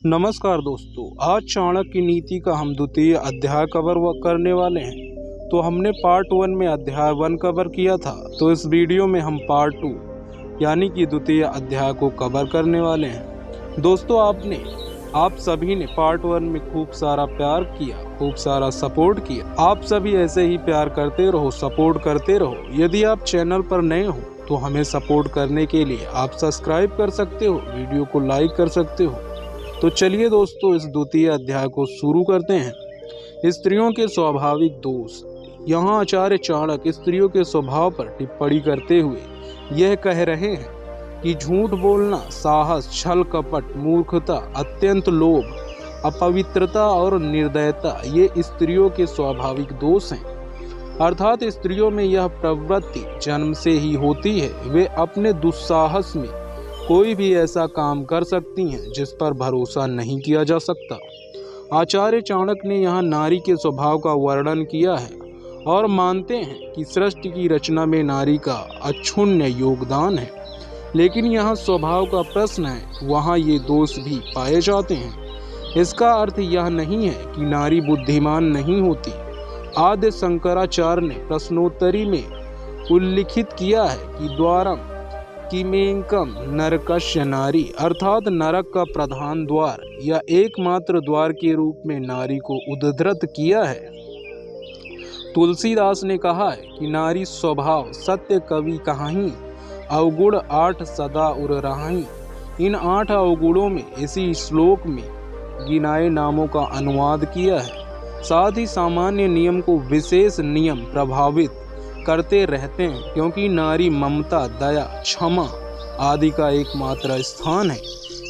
नमस्कार दोस्तों, आज चाणक्य की नीति का हम द्वितीय अध्याय कवर करने वाले हैं। तो हमने पार्ट 1 में अध्याय 1 कवर किया था, तो इस वीडियो में हम पार्ट 2 यानी कि द्वितीय अध्याय को कवर करने वाले हैं। दोस्तों, आप सभी ने पार्ट 1 में खूब सारा प्यार किया, खूब सारा सपोर्ट किया। आप सभी ऐसे ही प्यार करते रहो, सपोर्ट करते रहो। यदि आप चैनल पर नए हो तो हमें सपोर्ट करने के लिए आप सब्सक्राइब कर सकते हो, वीडियो को लाइक कर सकते हो। तो चलिए दोस्तों, इस द्वितीय अध्याय को शुरू करते हैं। स्त्रियों के स्वाभाविक दोष। यहाँ आचार्य चाणक्य स्त्रियों के स्वभाव पर टिप्पणी करते हुए यह कह रहे हैं कि झूठ बोलना, साहस, छल कपट, मूर्खता, अत्यंत लोभ, अपवित्रता और निर्दयता ये स्त्रियों के स्वाभाविक दोष हैं। अर्थात स्त्रियों में यह प्रवृत्ति जन्म से ही होती है। वे अपने दुस्साहस में कोई भी ऐसा काम कर सकती हैं जिस पर भरोसा नहीं किया जा सकता। आचार्य चाणक्य ने यहाँ नारी के स्वभाव का वर्णन किया है और मानते हैं कि सृष्टि की रचना में नारी का अक्षुण्य योगदान है। लेकिन यहाँ स्वभाव का प्रश्न है, वहाँ ये दोष भी पाए जाते हैं। इसका अर्थ यह नहीं है कि नारी बुद्धिमान नहीं होती। आदि शंकराचार्य ने प्रश्नोत्तरी में उल्लिखित किया है कि द्वारम किमेकम नरकस्य नारी, अर्थात नरक का प्रधान द्वार या एकमात्र द्वार के रूप में नारी को उद्धृत किया है। तुलसीदास ने कहा है कि नारी स्वभाव सत्य कवि कहाही, अवगुण 8 सदा उर रहाई। इन 8 अवगुणों में इसी श्लोक में गिनाए नामों का अनुवाद किया है। साथ ही सामान्य नियम को विशेष नियम प्रभावित करते रहते हैं, क्योंकि नारी ममता, दया, क्षमा आदि का एकमात्र स्थान है।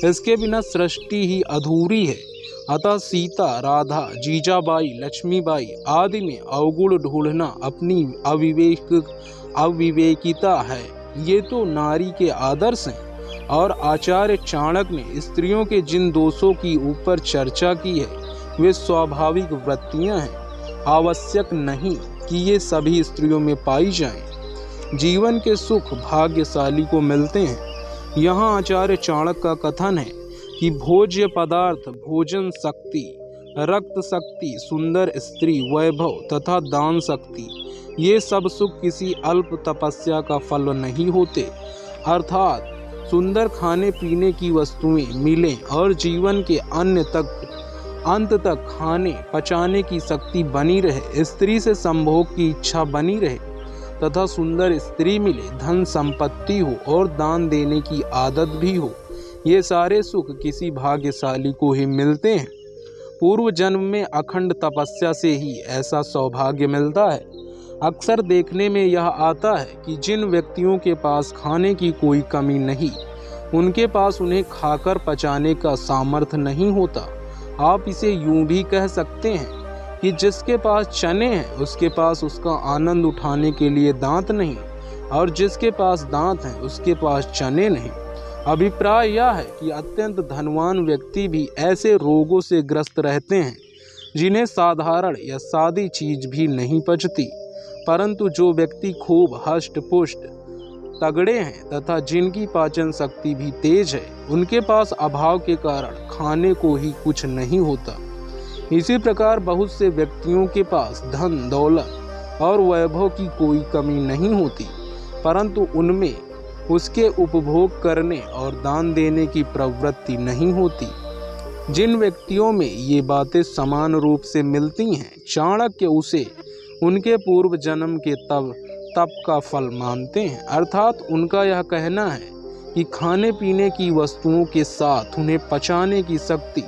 इसके बिना सृष्टि ही अधूरी है। अतः सीता, राधा, जीजाबाई, लक्ष्मीबाई आदि में अवगुण ढूंढना अपनी अविवेकिता है। ये तो नारी के आदर्श हैं। और आचार्य चाणक्य ने स्त्रियों के जिन दोषों की ऊपर चर्चा की है वे स्वाभाविक वृत्तियां हैं। आवश्यक नहीं कि ये सभी स्त्रियों में पाई जाएं। जीवन के सुख भाग्यशाली को मिलते हैं। यहाँ आचार्य चाणक्य का कथन है कि भोज्य पदार्थ, भोजन शक्ति, रक्त शक्ति, सुंदर स्त्री, वैभव तथा दान शक्ति ये सब सुख किसी अल्प तपस्या का फल नहीं होते। अर्थात सुंदर खाने पीने की वस्तुएं मिलें और जीवन के अंत तक खाने पचाने की शक्ति बनी रहे, स्त्री से संभोग की इच्छा बनी रहे तथा सुंदर स्त्री मिले, धन संपत्ति हो और दान देने की आदत भी हो, ये सारे सुख किसी भाग्यशाली को ही मिलते हैं। पूर्व जन्म में अखंड तपस्या से ही ऐसा सौभाग्य मिलता है। अक्सर देखने में यह आता है कि जिन व्यक्तियों के पास खाने की कोई कमी नहीं, उनके पास उन्हें खाकर पचाने का सामर्थ्य नहीं होता। आप इसे यूं भी कह सकते हैं कि जिसके पास चने हैं उसके पास उसका आनंद उठाने के लिए दांत नहीं, और जिसके पास दांत हैं उसके पास चने नहीं। अभिप्राय यह है कि अत्यंत धनवान व्यक्ति भी ऐसे रोगों से ग्रस्त रहते हैं जिन्हें साधारण या सादी चीज भी नहीं पचती। परंतु जो व्यक्ति खूब हष्ट पुष्ट तगड़े हैं तथा जिनकी पाचन शक्ति भी तेज है, उनके पास अभाव के कारण खाने को ही कुछ नहीं होता। इसी प्रकार बहुत से व्यक्तियों के पास धन दौलत और वैभव की कोई कमी नहीं होती, परंतु उनमें उसके उपभोग करने और दान देने की प्रवृत्ति नहीं होती। जिन व्यक्तियों में ये बातें समान रूप से मिलती हैं, चाणक्य उसे उनके पूर्व जन्म के तप का फल मानते हैं। अर्थात उनका यह कहना है कि खाने पीने की वस्तुओं के साथ उन्हें पचाने की शक्ति,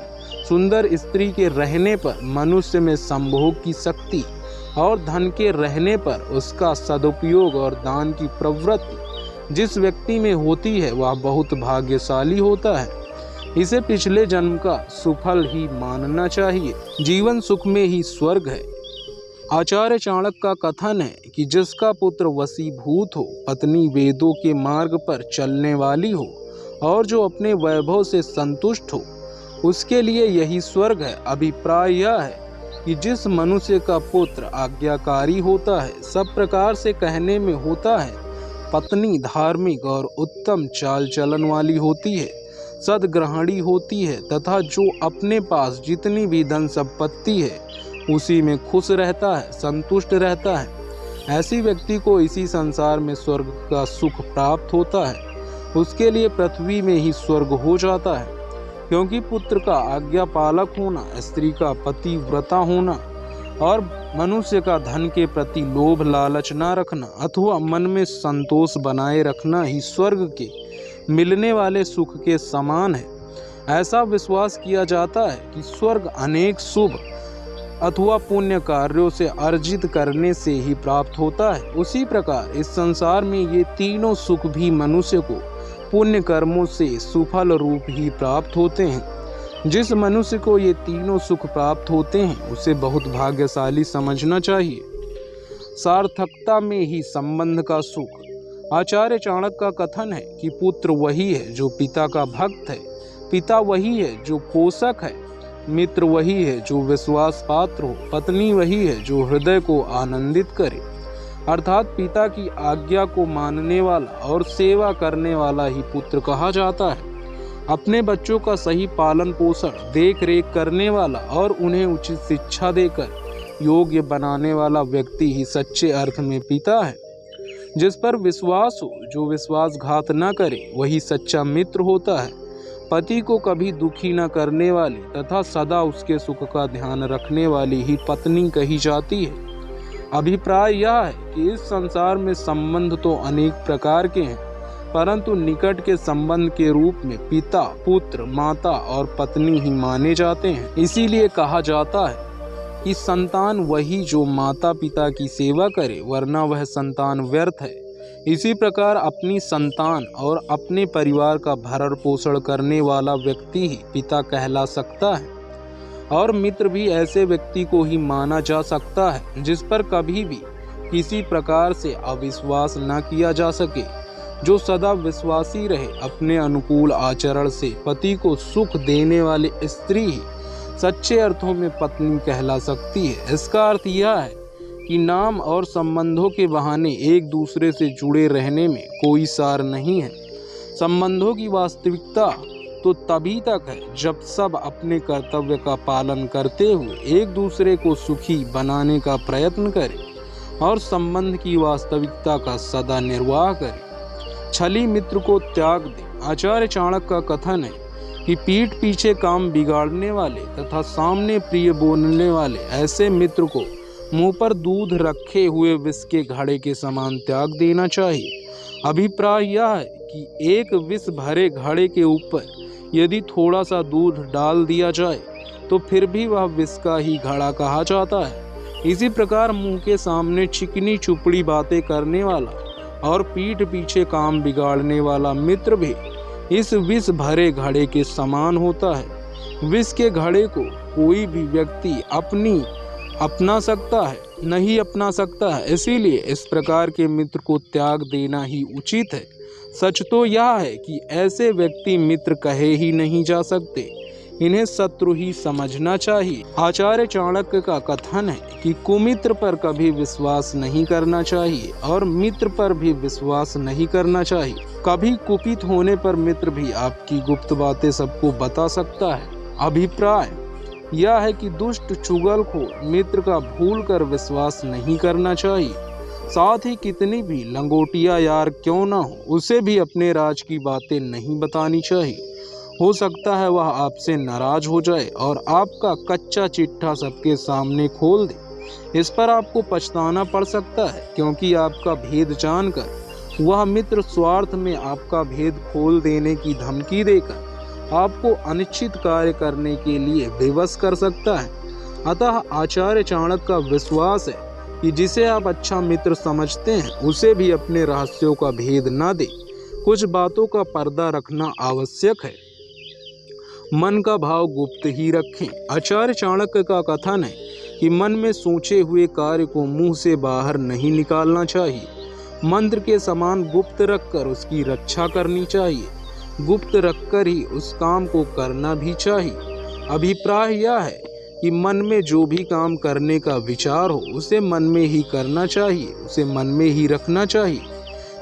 सुंदर स्त्री के रहने पर मनुष्य में संभोग की शक्ति और धन के रहने पर उसका सदुपयोग और दान की प्रवृत्ति जिस व्यक्ति में होती है वह बहुत भाग्यशाली होता है। इसे पिछले जन्म का सुफल ही मानना चाहिए। जीवन सुख में ही स्वर्ग है। आचार्य चाणक्य का कथन है कि जिसका पुत्र वशीभूत हो, पत्नी वेदों के मार्ग पर चलने वाली हो और जो अपने वैभव से संतुष्ट हो, उसके लिए यही स्वर्ग है। अभिप्राय यह है कि जिस मनुष्य का पुत्र आज्ञाकारी होता है, सब प्रकार से कहने में होता है, पत्नी धार्मिक और उत्तम चाल चलन वाली होती है, सद्ग्रहणी होती है तथा जो अपने पास जितनी भी धन संपत्ति है उसी में खुश रहता है, संतुष्ट रहता है, ऐसी व्यक्ति को इसी संसार में स्वर्ग का सुख प्राप्त होता है। उसके लिए पृथ्वी में ही स्वर्ग हो जाता है, क्योंकि पुत्र का आज्ञा पालक होना, स्त्री का पतिव्रता होना और मनुष्य का धन के प्रति लोभ लालच न रखना अथवा मन में संतोष बनाए रखना ही स्वर्ग के मिलने वाले सुख के समान है। ऐसा विश्वास किया जाता है कि स्वर्ग अनेक शुभ अथवा पुण्य कार्यों से अर्जित करने से ही प्राप्त होता है। उसी प्रकार इस संसार में ये तीनों सुख भी मनुष्य को पुण्य कर्मों से सुफल रूप ही प्राप्त होते हैं। जिस मनुष्य को ये तीनों सुख प्राप्त होते हैं उसे बहुत भाग्यशाली समझना चाहिए। सार्थकता में ही संबंध का सुख। आचार्य चाणक्य का कथन है कि पुत्र वही है जो पिता का भक्त है, पिता वही है जो पोषक है, मित्र वही है जो विश्वास पात्र हो, पत्नी वही है जो हृदय को आनंदित करे। अर्थात पिता की आज्ञा को मानने वाला और सेवा करने वाला ही पुत्र कहा जाता है। अपने बच्चों का सही पालन पोषण, देख रेख करने वाला और उन्हें उचित शिक्षा देकर योग्य बनाने वाला व्यक्ति ही सच्चे अर्थ में पिता है। जिस पर विश्वास हो, जो विश्वासघात न करे, वही सच्चा मित्र होता है। पति को कभी दुखी न करने वाली तथा सदा उसके सुख का ध्यान रखने वाली ही पत्नी कही जाती है। अभिप्राय यह है कि इस संसार में संबंध तो अनेक प्रकार के हैं, परंतु निकट के संबंध के रूप में पिता, पुत्र, माता और पत्नी ही माने जाते हैं। इसीलिए कहा जाता है कि संतान वही जो माता पिता की सेवा करे, वरना वह संतान व्यर्थ है। इसी प्रकार अपनी संतान और अपने परिवार का भरण पोषण करने वाला व्यक्ति ही पिता कहला सकता है। और मित्र भी ऐसे व्यक्ति को ही माना जा सकता है जिस पर कभी भी किसी प्रकार से अविश्वास न किया जा सके, जो सदा विश्वासी रहे। अपने अनुकूल आचरण से पति को सुख देने वाली स्त्री ही सच्चे अर्थों में पत्नी कहला सकती है। इसका अर्थ यह है कि नाम और संबंधों के बहाने एक दूसरे से जुड़े रहने में कोई सार नहीं है। संबंधों की वास्तविकता तो तभी तक है जब सब अपने कर्तव्य का पालन करते हुए एक दूसरे को सुखी बनाने का प्रयत्न करें और संबंध की वास्तविकता का सदा निर्वाह करें। छली मित्र को त्याग दे। आचार्य चाणक्य का कथन है कि पीठ पीछे काम बिगाड़ने वाले तथा सामने प्रिय बोलने वाले ऐसे मित्र को मुंह पर दूध रखे हुए विष के घड़े के समान त्याग देना चाहिए। अभिप्राय यह है कि एक विष भरे घड़े के ऊपर यदि थोड़ा सा दूध डाल दिया जाए तो फिर भी वह विष का ही घड़ा कहा जाता है। इसी प्रकार मुंह के सामने चिकनी चुपड़ी बातें करने वाला और पीठ पीछे काम बिगाड़ने वाला मित्र भी इस विष भरे घड़े के समान होता है। विष के घड़े को कोई भी व्यक्ति अपना सकता है, नहीं अपना सकता है। इसीलिए इस प्रकार के मित्र को त्याग देना ही उचित है। सच तो यह है कि ऐसे व्यक्ति मित्र कहे ही नहीं जा सकते, इन्हें शत्रु ही समझना चाहिए। आचार्य चाणक्य का कथन है कि कुमित्र पर कभी विश्वास नहीं करना चाहिए और मित्र पर भी विश्वास नहीं करना चाहिए। कभी कुपित होने पर मित्र भी आपकी गुप्त बातें सबको बता सकता है। अभिप्राय यह है कि दुष्ट चुगलखोर मित्र का भूल कर विश्वास नहीं करना चाहिए। साथ ही कितनी भी लंगोटिया यार क्यों ना हो, उसे भी अपने राज की बातें नहीं बतानी चाहिए। हो सकता है वह आपसे नाराज हो जाए और आपका कच्चा चिट्ठा सबके सामने खोल दे। इस पर आपको पछताना पड़ सकता है, क्योंकि आपका भेद जानकर वह मित्र स्वार्थ में आपका भेद खोल देने की धमकी देकर आपको अनिश्चित कार्य करने के लिए विवश कर सकता है। अतः आचार्य चाणक्य का विश्वास है कि जिसे आप अच्छा मित्र समझते हैं उसे भी अपने रहस्यों का भेद न दे। कुछ बातों का पर्दा रखना आवश्यक है। मन का भाव गुप्त ही रखें। आचार्य चाणक्य का कथन है कि मन में सोचे हुए कार्य को मुंह से बाहर नहीं निकालना चाहिए। मंत्र के समान गुप्त रखकर उसकी रक्षा करनी चाहिए। गुप्त रखकर ही उस काम को करना भी चाहिए। अभिप्राय यह है कि मन में जो भी काम करने का विचार हो उसे मन में ही करना चाहिए, उसे मन में ही रखना चाहिए,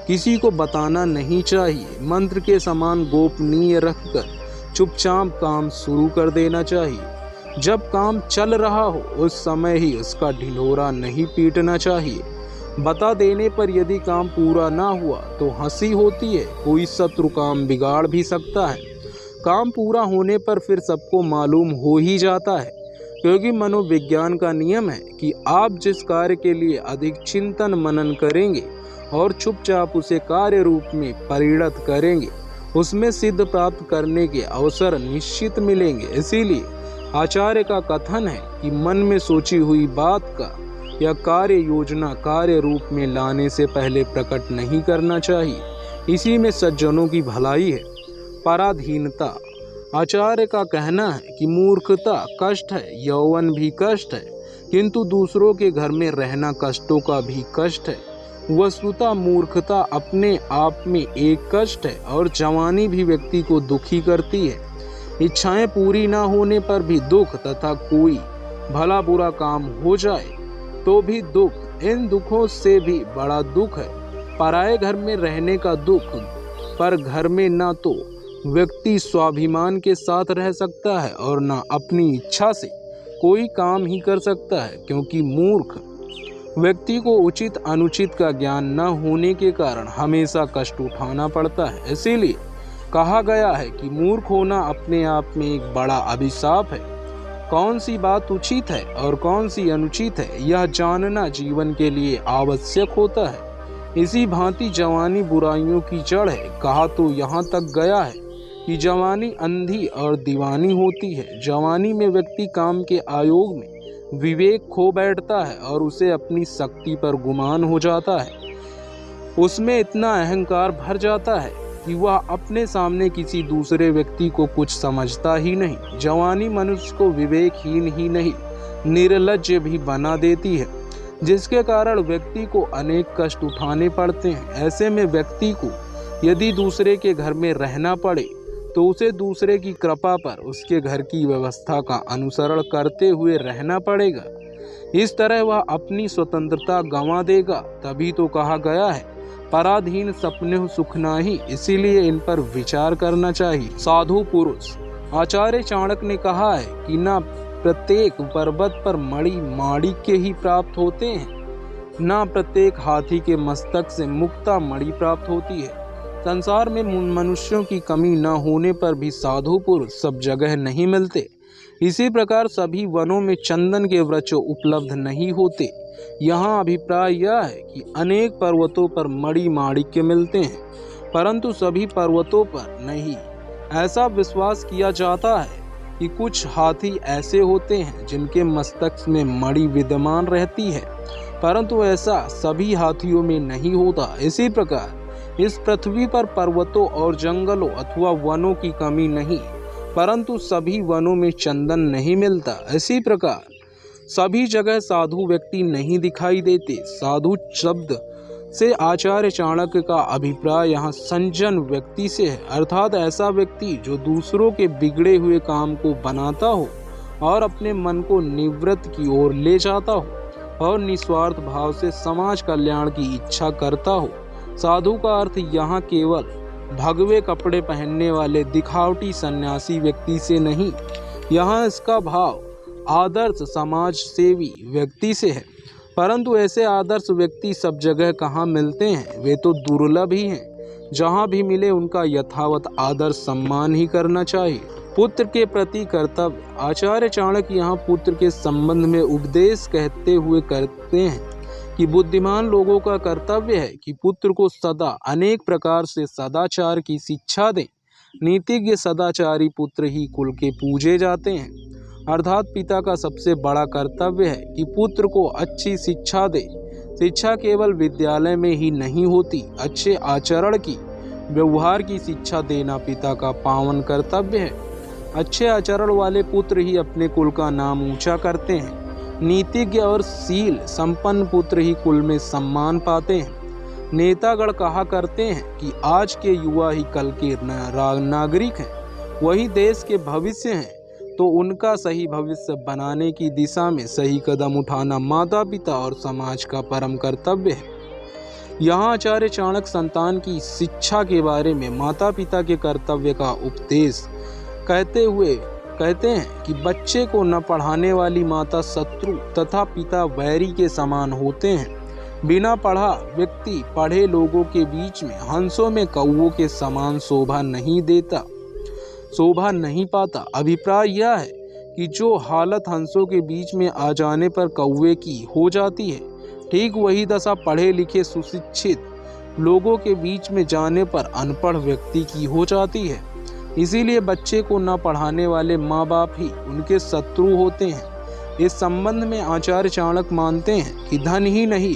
किसी को बताना नहीं चाहिए। मंत्र के समान गोपनीय रखकर चुपचाप काम शुरू कर देना चाहिए। जब काम चल रहा हो उस समय ही उसका ढिंढोरा नहीं पीटना चाहिए। बता देने पर यदि काम पूरा ना हुआ तो हंसी होती है, कोई शत्रु काम बिगाड़ भी सकता है। काम पूरा होने पर फिर सबको मालूम हो ही जाता है, क्योंकि मनोविज्ञान का नियम है कि आप जिस कार्य के लिए अधिक चिंतन मनन करेंगे और चुपचाप उसे कार्य रूप में परिणत करेंगे, उसमें सिद्ध प्राप्त करने के अवसर निश्चित मिलेंगे। इसीलिए आचार्य का कथन है कि मन में सोची हुई बात का या कार्य योजना कार्य रूप में लाने से पहले प्रकट नहीं करना चाहिए। इसी में सज्जनों की भलाई है। पराधीनता। आचार्य का कहना है कि मूर्खता कष्ट है, यौवन भी कष्ट है, किंतु दूसरों के घर में रहना कष्टों का भी कष्ट है। वस्तुतः मूर्खता अपने आप में एक कष्ट है और जवानी भी व्यक्ति को दुखी करती है। इच्छाएं पूरी ना होने पर भी दुख तथा कोई भला बुरा काम हो जाए तो भी दुख। इन दुखों से भी बड़ा दुख है पराये घर में रहने का दुख। पर घर में ना तो व्यक्ति स्वाभिमान के साथ रह सकता है और ना अपनी इच्छा से कोई काम ही कर सकता है, क्योंकि मूर्ख व्यक्ति को उचित अनुचित का ज्ञान न होने के कारण हमेशा कष्ट उठाना पड़ता है। इसीलिए कहा गया है कि मूर्ख होना अपने आप में एक बड़ा अभिशाप है। कौन सी बात उचित है और कौन सी अनुचित है, यह जानना जीवन के लिए आवश्यक होता है। इसी भांति जवानी बुराइयों की जड़ है। कहा तो यहाँ तक गया है कि जवानी अंधी और दीवानी होती है। जवानी में व्यक्ति काम के आयोग में विवेक खो बैठता है और उसे अपनी शक्ति पर गुमान हो जाता है। उसमें इतना अहंकार भर जाता है कि वह अपने सामने किसी दूसरे व्यक्ति को कुछ समझता ही नहीं। जवानी मनुष्य को विवेकहीन ही नहीं, निर्लज्ज भी बना देती है, जिसके कारण व्यक्ति को अनेक कष्ट उठाने पड़ते हैं। ऐसे में व्यक्ति को यदि दूसरे के घर में रहना पड़े तो उसे दूसरे की कृपा पर उसके घर की व्यवस्था का अनुसरण करते हुए रहना पड़ेगा। इस तरह वह अपनी स्वतंत्रता गंवा देगा। तभी तो कहा गया है, पराधीन सपने सुख नाही। इसीलिए इन पर विचार करना चाहिए। साधु पुरुष। आचार्य चाणक्य ने कहा है कि न प्रत्येक पर्वत पर मणि माणिक्य ही प्राप्त होते हैं, न प्रत्येक हाथी के मस्तक से मुक्ता मणि प्राप्त होती है। संसार में मनुष्यों की कमी न होने पर भी साधु पुरुष सब जगह नहीं मिलते। इसी प्रकार सभी वनों में चंदन के वृक्ष उपलब्ध नहीं होते। यहाँ अभिप्राय यह है कि अनेक पर्वतों पर मणि माणिक्य मिलते हैं, परंतु सभी पर्वतों पर नहीं। ऐसा विश्वास किया जाता है कि कुछ हाथी ऐसे होते हैं जिनके मस्तक में मणि विद्यमान रहती है, परंतु ऐसा सभी हाथियों में नहीं होता। इसी प्रकार इस पृथ्वी पर पर्वतों और जंगलों अथवा वनों की कमी नहीं, परंतु सभी वनों में चंदन नहीं मिलता। इसी प्रकार सभी जगह साधु व्यक्ति नहीं दिखाई देते। साधु शब्द से आचार्य चाणक्य का अभिप्राय यहाँ संजन व्यक्ति से है, अर्थात ऐसा व्यक्ति जो दूसरों के बिगड़े हुए काम को बनाता हो और अपने मन को निवृत्त की ओर ले जाता हो और निस्वार्थ भाव से समाज कल्याण की इच्छा करता हो। साधु का अर्थ यहाँ केवल भगवे कपड़े पहनने वाले दिखावटी सन्यासी व्यक्ति से नहीं, यहाँ इसका भाव आदर्श समाज सेवी व्यक्ति से है। परंतु ऐसे आदर्श व्यक्ति सब जगह कहाँ मिलते हैं, वे तो दुर्लभ ही हैं। जहाँ भी मिले उनका यथावत आदर सम्मान ही करना चाहिए। पुत्र के प्रति कर्तव्य। आचार्य चाणक्य यहाँ पुत्र के संबंध में उपदेश कहते हुए करते हैं कि बुद्धिमान लोगों का कर्तव्य है कि पुत्र को सदा अनेक प्रकार से सदाचार की शिक्षा दें। नीतिज्ञ सदाचारी पुत्र ही कुल के पूजे जाते हैं, अर्थात पिता का सबसे बड़ा कर्तव्य है कि पुत्र को अच्छी शिक्षा दे। शिक्षा केवल विद्यालय में ही नहीं होती, अच्छे आचरण की, व्यवहार की शिक्षा देना पिता का पावन कर्तव्य है। अच्छे आचरण वाले पुत्र ही अपने कुल का नाम ऊंचा करते हैं। नीतिज्ञ और शील संपन्न पुत्र ही कुल में सम्मान पाते हैं। नेतागण कहा करते हैं कि आज के युवा ही कल के नागरिक हैं, वही देश के भविष्य हैं, तो उनका सही भविष्य बनाने की दिशा में सही कदम उठाना माता पिता और समाज का परम कर्तव्य है। यहाँ आचार्य चाणक्य संतान की शिक्षा के बारे में माता पिता के कर्तव्य का उपदेश कहते हैं कि बच्चे को न पढ़ाने वाली माता शत्रु तथा पिता वैरी के समान होते हैं। बिना पढ़ा व्यक्ति पढ़े लोगों के बीच में हंसों में कौवों के समान शोभा नहीं पाता। अभिप्राय यह है कि जो हालत हंसों के बीच में आ जाने पर कौवे की हो जाती है, ठीक वही दशा पढ़े लिखे सुशिक्षित लोगों के बीच में जाने पर अनपढ़ व्यक्ति की हो जाती है। इसीलिए बच्चे को न पढ़ाने वाले माँ बाप ही उनके शत्रु होते हैं। इस संबंध में आचार्य चाणक्य मानते हैं कि धन ही नहीं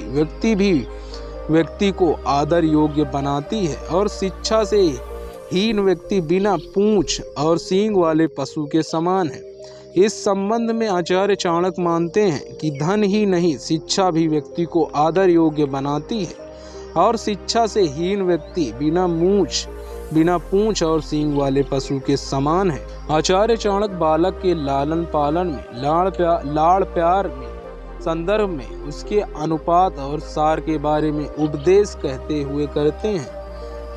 व्यक्ति को आदर योग्य बनाती है और शिक्षा से हीन व्यक्ति बिना पूंछ और सींग वाले पशु के समान है। इस संबंध में आचार्य चाणक्य मानते हैं कि धन ही नहीं शिक्षा भी व्यक्ति को आदर योग्य बनाती है और शिक्षा से हीन व्यक्ति बिना पूंछ और सींग वाले पशु के समान है। आचार्य चाणक्य बालक के लालन पालन में लाड़ प्यार में संदर्भ में उसके अनुपात और सार के बारे में उपदेश कहते हुए करते हैं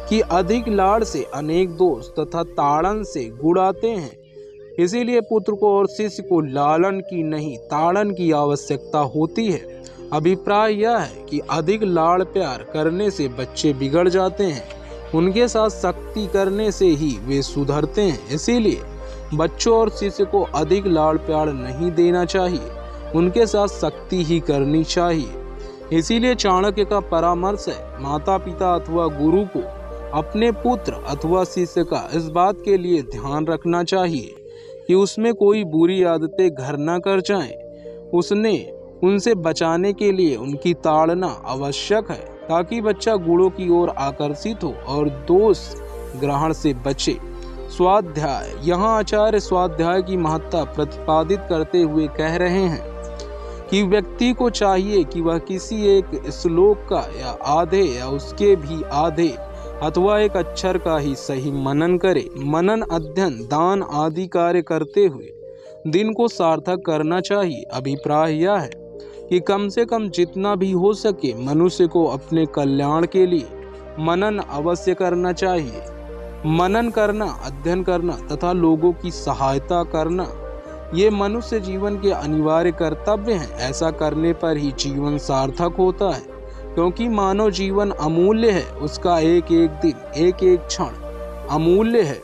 कि अधिक लाड़ से अनेक दोष तथा ताड़न से गुण आते हैं। इसीलिए पुत्र को और शिष्य को लालन की नहीं ताड़न की आवश्यकता होती है। अभिप्राय यह है कि अधिक लाड़ प्यार करने से बच्चे बिगड़ जाते हैं, उनके साथ सख्ती करने से ही वे सुधरते हैं। इसीलिए बच्चों और शिष्य को अधिक लाड़ प्यार नहीं देना चाहिए, उनके साथ सख्ती ही करनी चाहिए। इसीलिए चाणक्य का परामर्श है माता पिता अथवा गुरु को अपने पुत्र अथवा शिष्य का इस बात के लिए ध्यान रखना चाहिए कि उसमें कोई बुरी आदतें घर न कर जाएं। उनसे बचाने के लिए उनकी ताड़ना आवश्यक है ताकि बच्चा गुणों की ओर आकर्षित हो और दोष ग्रहण से बचे। स्वाध्याय। यहाँ आचार्य स्वाध्याय की महत्ता प्रतिपादित करते हुए कह रहे हैं कि व्यक्ति को चाहिए कि वह किसी एक श्लोक का या आधे या उसके भी आधे अथवा एक अक्षर का ही सही मनन करे। मनन, अध्ययन, दान आदि कार्य करते हुए दिन को सार्थक करना चाहिए। अभिप्राय यह है कि कम से कम जितना भी हो सके मनुष्य को अपने कल्याण के लिए मनन अवश्य करना चाहिए। मनन करना, अध्ययन करना तथा लोगों की सहायता करना ये मनुष्य जीवन के अनिवार्य कर्तव्य हैं। ऐसा करने पर ही जीवन सार्थक होता है, क्योंकि मानव जीवन अमूल्य है। उसका एक एक दिन, एक एक क्षण अमूल्य है।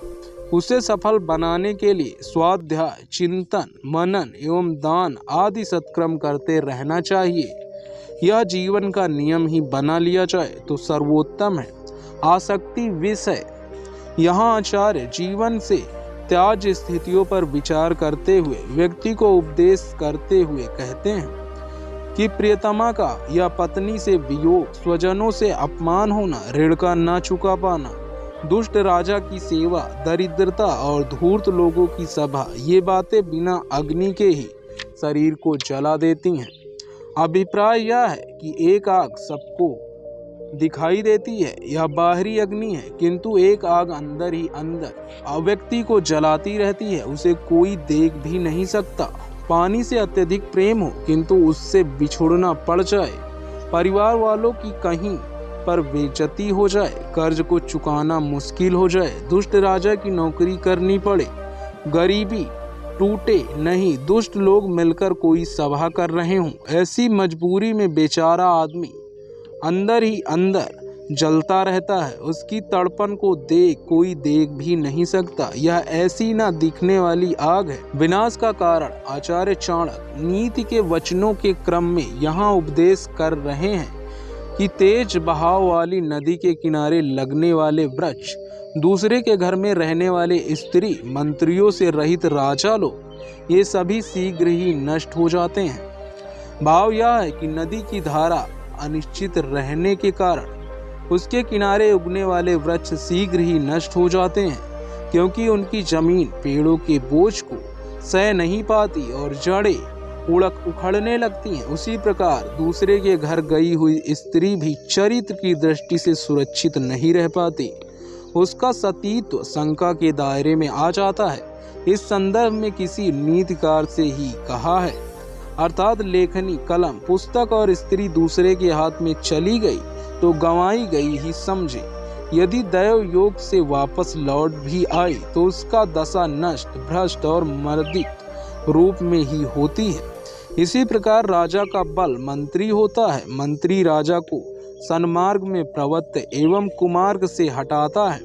उसे सफल बनाने के लिए स्वाध्याय, चिंतन, मनन एवं दान आदि सत्कर्म करते रहना चाहिए। यह जीवन का नियम ही बना लिया जाए तो सर्वोत्तम है। आसक्ति विष है। यहाँ आचार्य जीवन से त्याज्य स्थितियों पर विचार करते हुए व्यक्ति को उपदेश करते हुए कहते हैं कि प्रियतमा का या पत्नी से वियोग, स्वजनों से अपमान होना, ऋण का ना चुका पाना, दुष्ट राजा की सेवा, दरिद्रता और धूर्त लोगों की सभा, ये बातें बिना अग्नि के ही शरीर को जला देती हैं। अभिप्राय यह है कि एक आग सबको दिखाई देती है, यह बाहरी अग्नि है, किंतु एक आग अंदर ही अंदर व्यक्ति को जलाती रहती है, उसे कोई देख भी नहीं सकता। पानी से अत्यधिक प्रेम हो किंतु उससे बिछुड़ना पड़ जाए, परिवार वालों की कहीं पर बेइज्जती हो जाए, कर्ज को चुकाना मुश्किल हो जाए, दुष्ट राजा की नौकरी करनी पड़े, गरीबी टूटे नहीं, दुष्ट लोग मिलकर कोई सभा कर रहे हों, ऐसी मजबूरी में बेचारा आदमी अंदर ही अंदर जलता रहता है। उसकी तड़पन को कोई देख भी नहीं सकता। यह ऐसी ना दिखने वाली आग है। विनाश का कारण आचार्य चाणक्य नीति के वचनों के क्रम में यहाँ उपदेश कर रहे हैं कि तेज बहाव वाली नदी के किनारे लगने वाले वृक्ष, दूसरे के घर में रहने वाले स्त्री, मंत्रियों से रहित राजा लोग, ये सभी शीघ्र ही नष्ट हो जाते हैं। भाव यह है कि नदी की धारा अनिश्चित रहने के कारण उसके किनारे उगने वाले वृक्ष शीघ्र ही नष्ट हो जाते हैं, क्योंकि उनकी जमीन पेड़ों के बोझ को सह नहीं पाती और जड़ें उखड़ने लगती हैं। उसी प्रकार दूसरे के घर गई हुई स्त्री भी चरित्र की दृष्टि से सुरक्षित नहीं रह पाती, उसका सतीत्व शंका के दायरे में आ जाता है। इस संदर्भ में किसी नीतिकार से ही कहा है, अर्थात लेखनी, कलम, पुस्तक और स्त्री दूसरे के हाथ में चली गई तो गंवाई गई ही समझे। यदि दैव योग से वापस लौट भी आए तो उसका दशा नष्ट, भ्रष्ट और मर्दित रूप में ही होती है। इसी प्रकार राजा का बल मंत्री होता है। मंत्री राजा को सन्मार्ग में प्रवृत्त एवं कुमार्ग से हटाता है।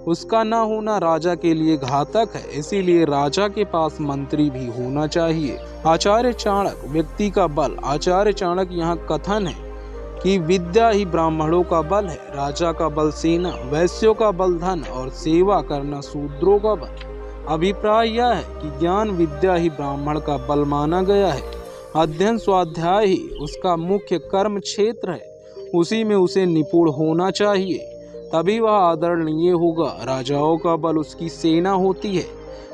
उसका न होना राजा के लिए घातक है, इसीलिए राजा के पास मंत्री भी होना चाहिए। आचार्य चाणक्य व्यक्ति का बल। आचार्य चाणक्य यहाँ कथन है कि विद्या ही ब्राह्मणों का बल है। राजा का बल सेना, वैश्यों का बल धन और सेवा करना शूद्रों का बल। अभिप्राय यह है कि ज्ञान विद्या ही ब्राह्मण का बल माना गया है। अध्ययन स्वाध्याय ही उसका मुख्य कर्म क्षेत्र है, उसी में उसे निपुण होना चाहिए, तभी वह आदरणीय होगा। राजाओं का बल उसकी सेना होती है,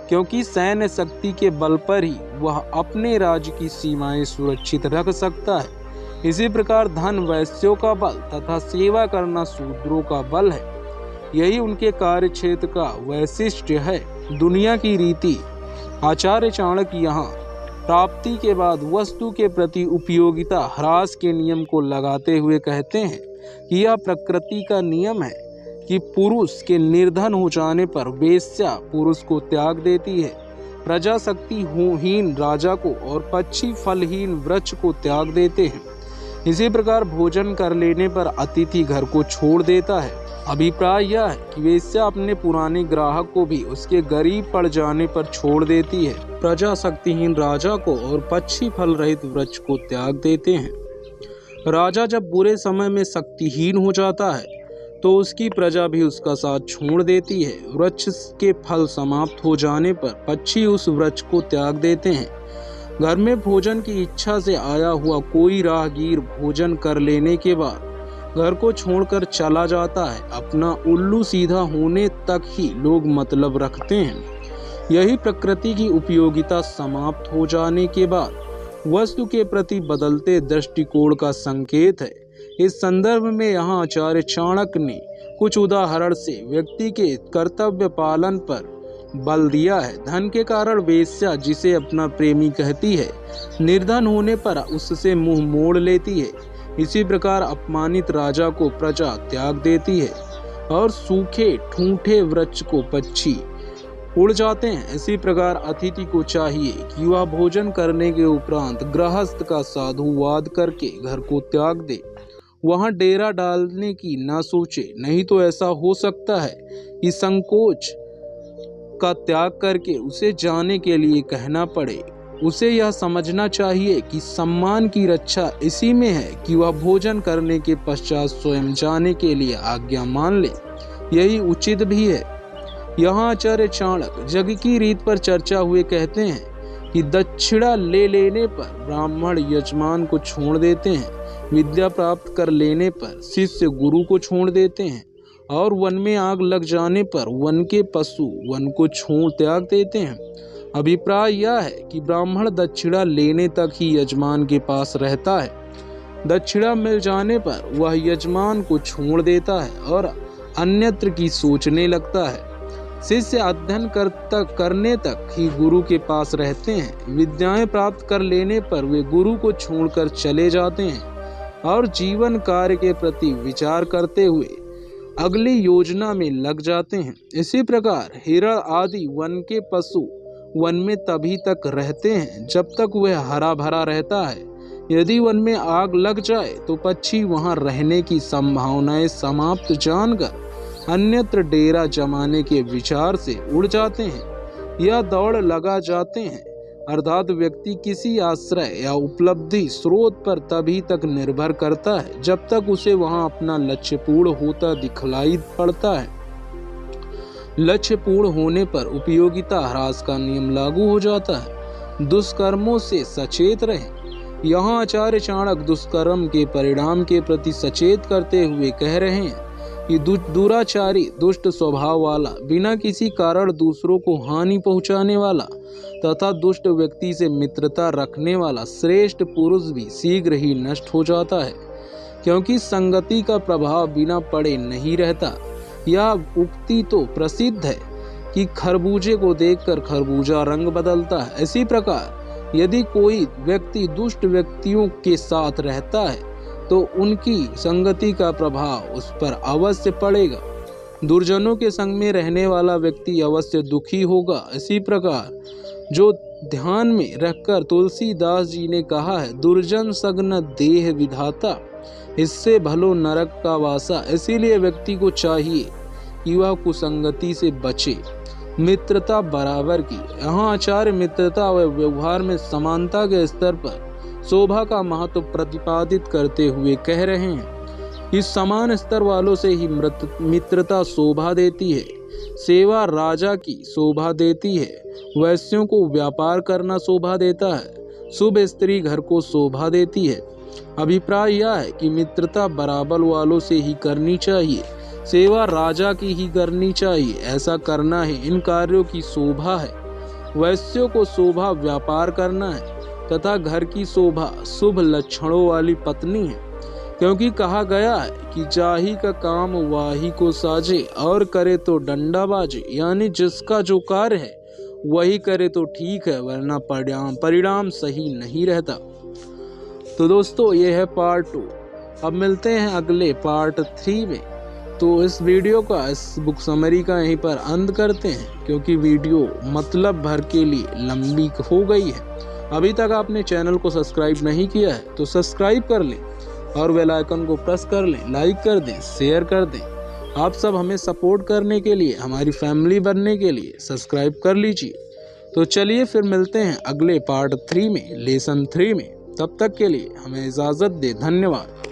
क्योंकि सैन्य शक्ति के बल पर ही वह अपने राज्य की सीमाएं सुरक्षित रख सकता है। इसी प्रकार धन वैश्यों का बल तथा सेवा करना शूद्रों का बल है। यही उनके कार्य क्षेत्र का वैशिष्ट्य है। दुनिया की रीति। आचार्य चाणक्य यहाँ प्राप्ति के बाद वस्तु के प्रति उपयोगिता ह्रास के नियम को लगाते हुए कहते हैं कि यह प्रकृति का नियम है कि पुरुष के निर्धन हो जाने पर वेश्या पुरुष को त्याग देती है। प्रजा शक्तिहीन राजा को और पक्षी फलहीन वृक्ष को त्याग देते हैं। इसी प्रकार भोजन कर लेने पर अतिथि घर को छोड़ देता है। अभिप्राय यह है कि वेश्या अपने पुराने ग्राहक को भी उसके गरीब पड़ जाने पर छोड़ देती है। प्रजा शक्तिहीन राजा को और पक्षी फल रहित वृक्ष को त्याग देते हैं। राजा जब बुरे समय में शक्तिहीन हो जाता है तो उसकी प्रजा भी उसका साथ छोड़ देती है। वृक्ष के फल समाप्त हो जाने पर पक्षी उस वृक्ष को त्याग देते हैं। घर में भोजन की इच्छा से आया हुआ कोई राहगीर भोजन कर लेने के बाद घर को छोड़कर चला जाता है। अपना उल्लू सीधा होने तक ही लोग मतलब रखते हैं। यही प्रकृति की उपयोगिता समाप्त हो जाने के बाद वस्तु के प्रति बदलते दृष्टिकोण का संकेत है। इस संदर्भ में यहाँ आचार्य चाणक्य ने कुछ उदाहरण से व्यक्ति के कर्तव्य पालन पर बल दिया है। धन के कारण वेश्या जिसे अपना प्रेमी कहती है, निर्धन होने पर उससे मुंह मोड़ लेती है। इसी प्रकार अपमानित राजा को प्रजा त्याग देती है और सूखे ठूंठे वृक्ष को पक्षी उड़ जाते हैं। इसी प्रकार अतिथि को चाहिए कि वह भोजन करने के उपरांत गृहस्थ का साधुवाद करके घर को त्याग दे, वहां डेरा डालने की ना सोचे। नहीं तो ऐसा हो सकता है कि संकोच का त्याग करके उसे जाने के लिए कहना पड़े। उसे यह समझना चाहिए कि सम्मान की रक्षा इसी में है कि वह भोजन करने के पश्चात स्वयं जाने के लिए आज्ञा मान ले। यही उचित भी है। यहाँ आचार्य चाणक्य जग की रीत पर चर्चा हुए कहते हैं कि दक्षिणा ले लेने पर ब्राह्मण यजमान को छोड़ देते हैं, विद्या प्राप्त कर लेने पर शिष्य गुरु को छोड़ देते हैं, और वन में आग लग जाने पर वन के पशु वन को छोड़ त्याग देते हैं। अभिप्राय यह है कि ब्राह्मण दक्षिणा लेने तक ही यजमान के पास रहता है। दक्षिणा मिल जाने पर वह यजमान को छोड़ देता है और अन्यत्र की सोचने लगता है। शिष्य अध्ययन करने तक ही गुरु के पास रहते हैं। विद्याएं प्राप्त कर लेने पर वे गुरु को छोड़कर चले जाते हैं और जीवन कार्य के प्रति विचार करते हुए अगली योजना में लग जाते हैं। इसी प्रकार हिरण आदि वन के पशु वन में तभी तक रहते हैं जब तक वह हरा भरा रहता है। यदि वन में आग लग जाए तो पक्षी वहां रहने की संभावनाएं समाप्त जानकर अन्यत्र डेरा जमाने के विचार से उड़ जाते हैं या दौड़ लगा जाते हैं। अर्थात व्यक्ति किसी आश्रय या उपलब्धि स्रोत पर तभी तक निर्भर करता है जब तक उसे वहां अपना लक्ष्य पूर्ण होता दिखलाई पड़ता है। लक्ष्य पूर्ण होने पर उपयोगिता ह्रास का नियम लागू हो जाता है। दुष्कर्मों से सचेत रहें। यहाँ आचार्य चाणक्य दुष्कर्म के परिणाम के प्रति सचेत करते हुए कह रहे हैं कि दुराचारी, दुष्ट स्वभाव वाला, बिना किसी कारण दूसरों को हानि पहुंचाने वाला तथा दुष्ट व्यक्ति से मित्रता रखने वाला श्रेष्ठ पुरुष भी शीघ्र ही नष्ट हो जाता है, क्योंकि संगति का प्रभाव बिना पड़े नहीं रहता। यह उक्ति तो प्रसिद्ध है कि खरबूजे को देखकर खरबूजा रंग बदलता है। इसी प्रकार यदि कोई व्यक्ति दुष्ट व्यक्तियों के साथ रहता है तो उनकी संगति का प्रभाव उस पर अवश्य पड़ेगा। दुर्जनों के संग में रहने वाला व्यक्ति अवश्य दुखी होगा। इसी प्रकार जो ध्यान में रखकर तुलसीदास जी ने कहा है, दुर्जन सग्न देह विधाता, इससे भलो नरक का वासा। इसीलिए व्यक्ति को चाहिए कि वह कुसंगति से बचे, मित्रता बराबर की। यहाँ आचार्य मित्रता व व्यवहार में समानता के स्तर पर शोभा का महत्व प्रतिपादित करते हुए कह रहे हैं कि समान स्तर वालों से ही मित्रता शोभा देती है। सेवा राजा की शोभा देती है, वैश्यों को व्यापार करना शोभा देता है, शुभ स्त्री घर को शोभा देती है। अभिप्राय यह है कि मित्रता बराबर वालों से ही करनी चाहिए, सेवा राजा की ही करनी चाहिए। ऐसा करना ही इन कार्यों की शोभा है। वैश्यों को शोभा व्यापार करना है तथा घर की शोभा शुभ लक्षणों वाली पत्नी है, क्योंकि कहा गया है कि जाही का काम वाही को साजे और करे तो डंडा बाजे। यानी जिसका जो कार्य है वही करे तो ठीक है, वरना परिणाम सही नहीं रहता। तो दोस्तों ये है पार्ट 2। अब मिलते हैं अगले पार्ट 3 में। तो इस वीडियो का, इस बुक समरी का यहीं पर अंत करते हैं, क्योंकि वीडियो मतलब भर के लिए लंबी हो गई है। अभी तक आपने चैनल को सब्सक्राइब नहीं किया है तो सब्सक्राइब कर लें और बेल आइकन को प्रेस कर लें, लाइक कर दें, शेयर कर दें। आप सब हमें सपोर्ट करने के लिए, हमारी फैमिली बनने के लिए सब्सक्राइब कर लीजिए। तो चलिए फिर मिलते हैं अगले पार्ट 3 में, लेसन 3 में। तब तक के लिए हमें इजाज़त दें। धन्यवाद।